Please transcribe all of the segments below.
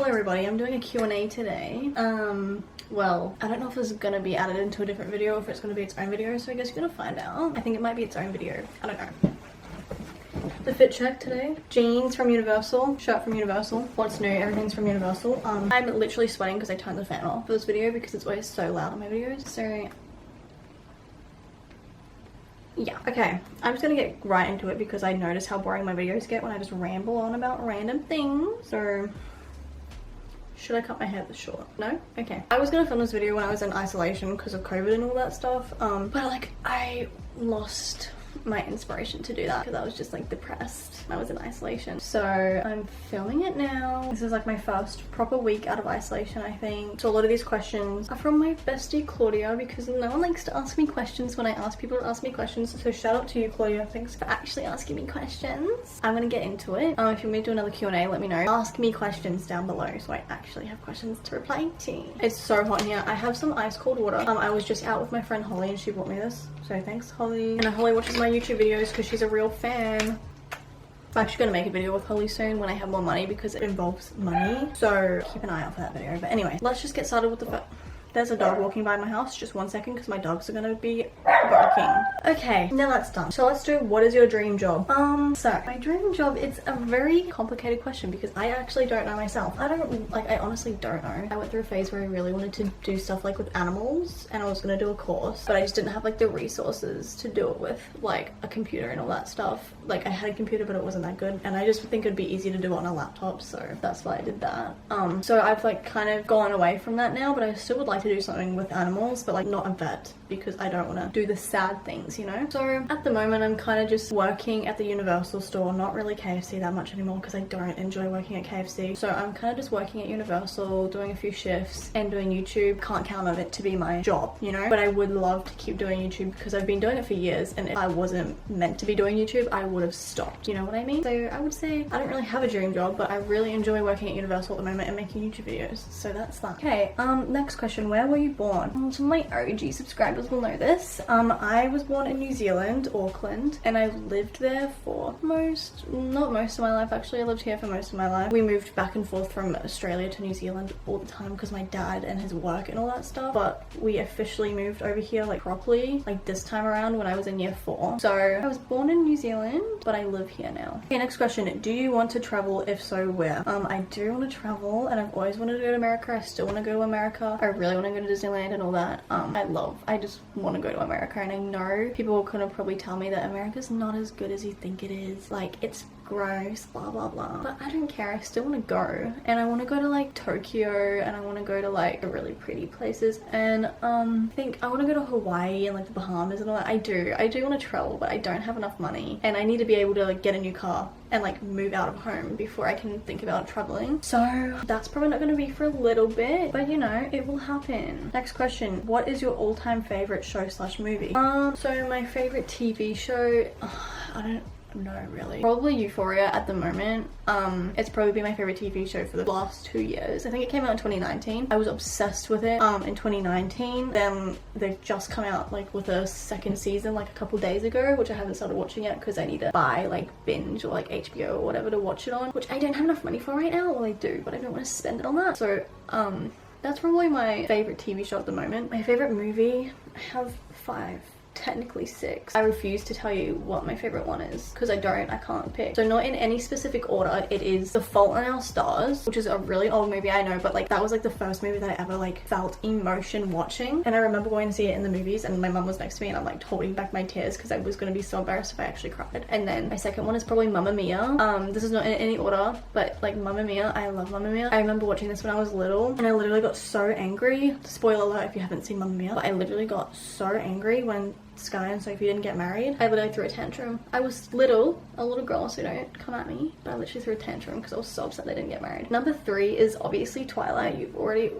Hello everybody, I'm doing a Q&A today. Well, I don't know if this is gonna be added into a different video or if it's gonna be its own video, so I guess you're gonna find out. I think it might be its own video. I don't know. The fit check today. Jeans from Universal, shirt from Universal. What's new? Everything's from Universal. I'm literally sweating because I turned the fan off for this video because it's always so loud on my videos. So yeah, okay, I'm just gonna get right into it because I notice how boring my videos get when I just ramble on about random things. So should I cut my hair this short? No? Okay. I was gonna film this video when I was in isolation because of COVID and all that stuff, but like I lost my inspiration to do that because I was just like depressed. I was in isolation, so I'm filming it now. This is like my first proper week out of isolation, I think. So a lot of these questions are from my bestie Claudia because no one likes to ask me questions when I ask people to ask me questions, so shout out to you, Claudia. Thanks for actually asking me questions. I'm gonna get into it. If you want me to do another Q&A, let me know. Ask me questions down below so I actually have questions to reply to. It's so hot in here. I have some ice cold water. I was just out with my friend Holly and she bought me this, so thanks Holly. And Holly watches my YouTube videos because she's a real fan. I'm actually going to make a video with Holly soon when I have more money because it involves money, so keep an eye out for that video. But anyway, let's just get started with the There's a dog walking by my house. Just 1 second because my dogs are going to be barking. Okay, now that's done. So let's do what is your dream job? So my dream job, it's a very complicated question because I actually don't know myself. I honestly don't know. I went through a phase where I really wanted to do stuff like with animals and I was going to do a course, but I just didn't have like the resources to do it with like a computer and all that stuff. Like I had a computer but it wasn't that good and I just think it'd be easy to do it on a laptop, so that's why I did that. So I've like kind of gone away from that now, but I still would like to do something with animals, but like not a vet because I don't want to do the sad things, you know? So at the moment I'm kind of just working at the Universal store, not really KFC that much anymore because I don't enjoy working at KFC. So I'm kind of just working at Universal, doing a few shifts and doing YouTube. Can't count on it to be my job, you know? But I would love to keep doing YouTube because I've been doing it for years, and if I wasn't meant to be doing YouTube, I would have stopped, you know what I mean? So I would say I don't really have a dream job, but I really enjoy working at Universal at the moment and making YouTube videos. So that's that. Okay, next question. Where were you born? Some of my OG subscribers will know this. I was born in New Zealand, Auckland, and I lived there for not most of my life actually. I lived here for most of my life. We moved back and forth from Australia to New Zealand all the time because my dad and his work and all that stuff, but we officially moved over here like properly like this time around when I was in year 4. So I was born in New Zealand, but I live here now. Okay, next question. Do you want to travel? If so, where? I do want to travel and I've always wanted to go to America. I still want to go to America. I really want to go to Disneyland and all that. I just want to go to America, and I know people will kind of probably tell me that America's not as good as you think it is. Like, it's gross, blah blah blah, but I don't care. I still want to go, and I want to go to like Tokyo, and I want to go to like the really pretty places, and I think I want to go to Hawaii and like the Bahamas and all that. I do want to travel, but I don't have enough money, and I need to be able to like get a new car and like move out of home before I can think about traveling. So that's probably not going to be for a little bit, but you know, it will happen. Next question. What is your all-time favorite show / movie? So my favorite TV show, I don't know really. Probably Euphoria at the moment. It's probably been my favorite TV show for the last 2 years. I think it came out in 2019. I was obsessed with it in 2019. Then they've just come out like with a second season like a couple days ago, which I haven't started watching yet because I need to buy like binge or like HBO or whatever to watch it on, which I don't have enough money for right now. Well, I do, but I don't want to spend it on that. So that's probably my favorite TV show at the moment. My favorite movie, I have 5. Technically 6. I refuse to tell you what my favorite one is because I can't pick. So not in any specific order. It is The Fault in Our Stars, which is a really old movie, I know, but like that was like the first movie that I ever like felt emotion watching, and I remember going to see it in the movies and my mum was next to me and I'm like holding back my tears because I was going to be so embarrassed if I actually cried. And then my second one is probably Mamma Mia. This is not in any order, but like Mamma Mia, I love Mamma Mia. I remember watching this when I was little and I literally got so angry. Spoiler alert if you haven't seen Mamma Mia, but I literally got so angry when Sky and Sophie didn't get married. I literally threw a tantrum. I was a little girl, so don't come at me, but I literally threw a tantrum because I was so upset they didn't get married. Number 3 is obviously Twilight.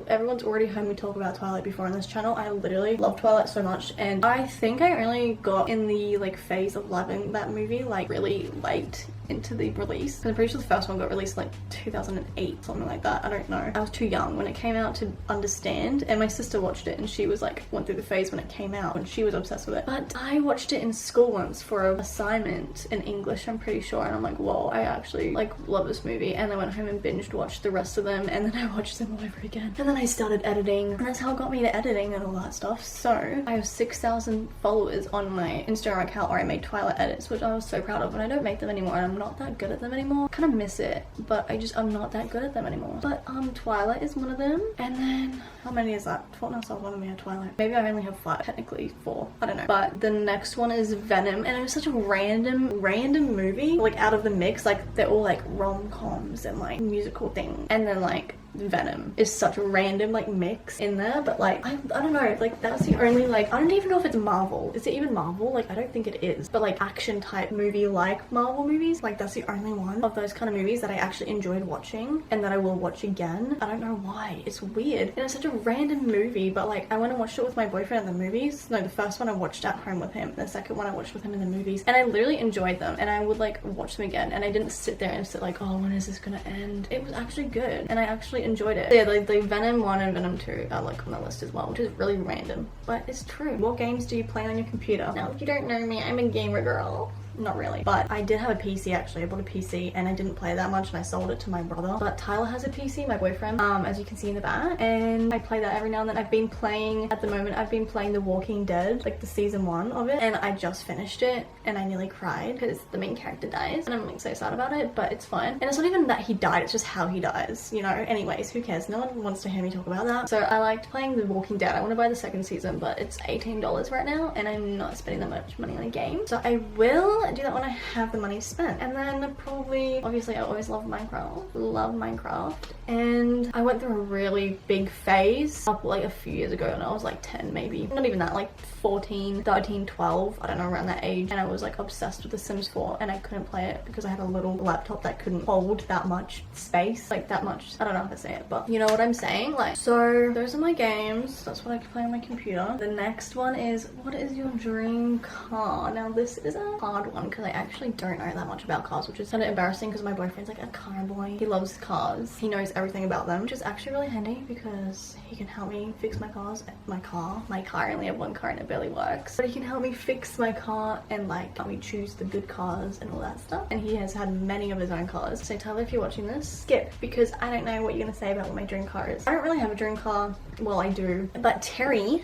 Everyone's already heard me talk about Twilight before on this channel. I literally love Twilight so much, and I think I only got in the like phase of loving that movie like really late into the release. And I'm pretty sure the first one got released like 2008, something like that. I don't know. I was too young when it came out to understand, and my sister watched it and she was like, went through the phase when it came out and she was obsessed with it. But I watched it in school once for an assignment in English, I'm pretty sure, and I'm like, whoa, I actually like love this movie. And I went home and binged watched the rest of them, and then I watched them all over again. And then I started editing, and that's how it got me to editing and all that stuff. So I have 6,000 followers on my Instagram account where I made Twilight edits, which I was so proud of, and I don't make them anymore, and I'm not that good at them anymore. I kind of miss it, but I'm not that good at them anymore. But Twilight is one of them. And then how many is that? What else? One of me had Twilight. Maybe I only have 5, technically 4. I don't know. But the next one is Venom, and it was such a random movie, like out of the mix. Like they're all like rom-coms and like musical things, and then like Venom is such a random like mix in there. But like I don't know, like that's the only, like, I don't even know if it's Marvel. Is it even Marvel? Like I don't think it is, but like action type movie like Marvel movies, like that's the only one of those kind of movies that I actually enjoyed watching and that I will watch again. I don't know why, it's weird, and it's such a random movie. But like I went and watched it with my boyfriend at the movies. No, the first one I watched at home with him, the second one I watched with him in the movies, and I literally enjoyed them, and I would like watch them again, and I didn't sit there and sit like, oh, when is this gonna end? It was actually good, and I actually enjoyed it. Yeah, the Venom 1 and Venom 2 are like on the list as well, which is really random, but it's true. What games do you play on your computer? Now, if you don't know me, I'm a gamer girl. Not really, but I did have a PC actually. I bought a PC and I didn't play that much, and I sold it to my brother. But Tyler has a PC, my boyfriend, as you can see in the back, and I play that every now and then. I've been playing, at the moment, I've been playing The Walking Dead, like the season 1 of it, and I just finished it, and I nearly cried because the main character dies, and I'm like so sad about it, but it's fine. And it's not even that he died, it's just how he dies, you know? Anyways, who cares? No one wants to hear me talk about that. So I liked playing The Walking Dead. I want to buy the second season, but it's $18 right now, and I'm not spending that much money on a game. So I will do that when I have the money spent. And then probably, obviously I always love Minecraft, and I went through a really big phase up like a few years ago, and I was like 10 maybe, not even that, like 14, 13, 12, I don't know, around that age, and I was like obsessed with The Sims 4, and I couldn't play it because I had a little laptop that couldn't hold that much space, like that much, I don't know how to say it, but you know what I'm saying. Like, so those are my games, that's what I can play on my computer. The next one is, what is your dream car? Now this is a hard one because I actually don't know that much about cars, which is kind of embarrassing because my boyfriend's like a car boy. He loves cars, he knows everything about them, which is actually really handy because he can help me fix my cars. My car, I only have one car and it barely works, but he can help me fix my car and like help me choose the good cars and all that stuff. And he has had many of his own cars. So Tyler, if you're watching this, skip, because I don't know what you're gonna say about what my dream car is. I don't really have a dream car. Well, I do, but Terry,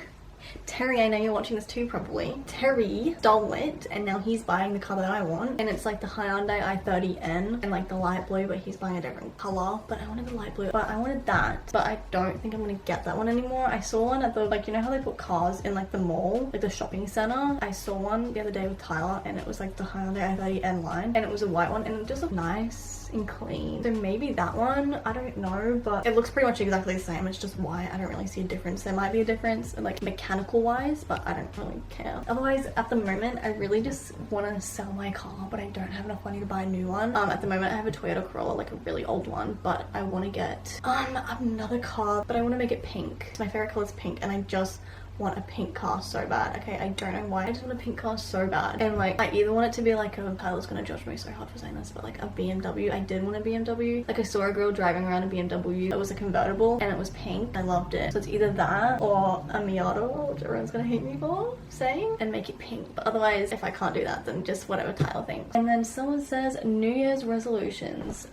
I know you're watching this too probably. Terry stole it, and now he's buying the car that I want, and it's like the Hyundai i30N and like the light blue, but he's buying a different color. But I wanted the light blue, but I wanted that, but I don't think I'm gonna get that one anymore. I saw one at the, like, you know how they put cars in like the mall, like the shopping center? I saw one the other day with Tyler, and it was like the Hyundai i30N line, and it was a white one, and it just looked nice and clean. So maybe that one, I don't know, but it looks pretty much exactly the same. It's just white. I don't really see a difference. There might be a difference like mechanical wise, but I don't really care. Otherwise, at the moment, I really just want to sell my car, but I don't have enough money to buy a new one. At the moment, I have a Toyota Corolla, like a really old one, but I want to get another car, but I want to make it pink. My favorite color is pink, and I just want a pink car so bad. Okay, I don't know why, I just want a pink car so bad. And like, I either want it to be like a, Tyler's gonna judge me so hard for saying this, but like a BMW. I did want a BMW. Like I saw a girl driving around a BMW. It was a convertible and it was pink. I loved it. So it's either that or a Miata, which everyone's gonna hate me for saying, and make it pink. But otherwise, if I can't do that, then just whatever Tyler thinks. And then someone says New Year's resolutions.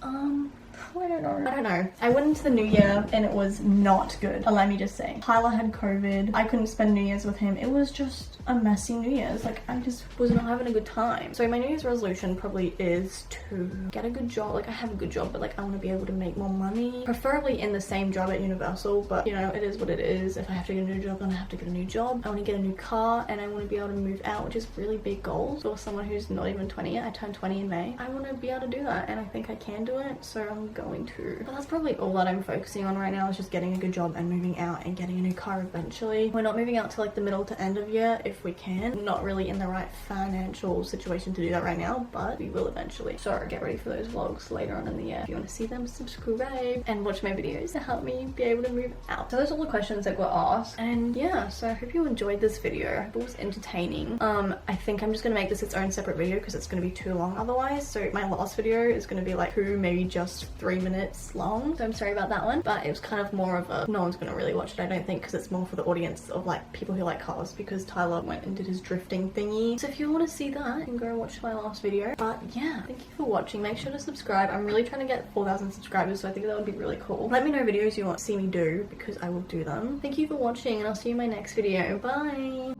I don't know. I went into the new year and it was not good. Let me just say. Tyler had COVID. I couldn't spend New Year's with him. It was just a messy New Year's. Like, I just was not having a good time. So my New Year's resolution probably is to get a good job. Like, I have a good job, but like I want to be able to make more money. Preferably in the same job at Universal, but you know, it is what it is. If I have to get a new job, then I have to get a new job. I want to get a new car, and I want to be able to move out, which is really big goals for someone who's not even 20 yet. I turned 20 in May. I want to be able to do that, and I think I can do it. So I'm I'm going to. But that's probably all that I'm focusing on right now, is just getting a good job and moving out and getting a new car eventually. We're not moving out till like the middle to end of year if we can. Not really in the right financial situation to do that right now, but we will eventually. So get ready for those vlogs later on in the year. If you want to see them, subscribe and watch my videos to help me be able to move out. So those are all the questions that were asked, and yeah, so I hope you enjoyed this video. I hope it was entertaining. I think I'm just gonna make this its own separate video because it's gonna be too long otherwise. So my last video is gonna be like 2, maybe just 3 minutes long, so I'm sorry about that one, but it was kind of more of a, no one's gonna really watch it I don't think, because it's more for the audience of like people who like cars, because Tyler went and did his drifting thingy. So if you want to see that, you can go watch my last video. But yeah, thank you for watching. Make sure to subscribe. I'm really trying to get 4,000 subscribers, so I think that would be really cool. Let me know videos you want to see me do, because I will do them. Thank you for watching, and I'll see you in my next video. Bye.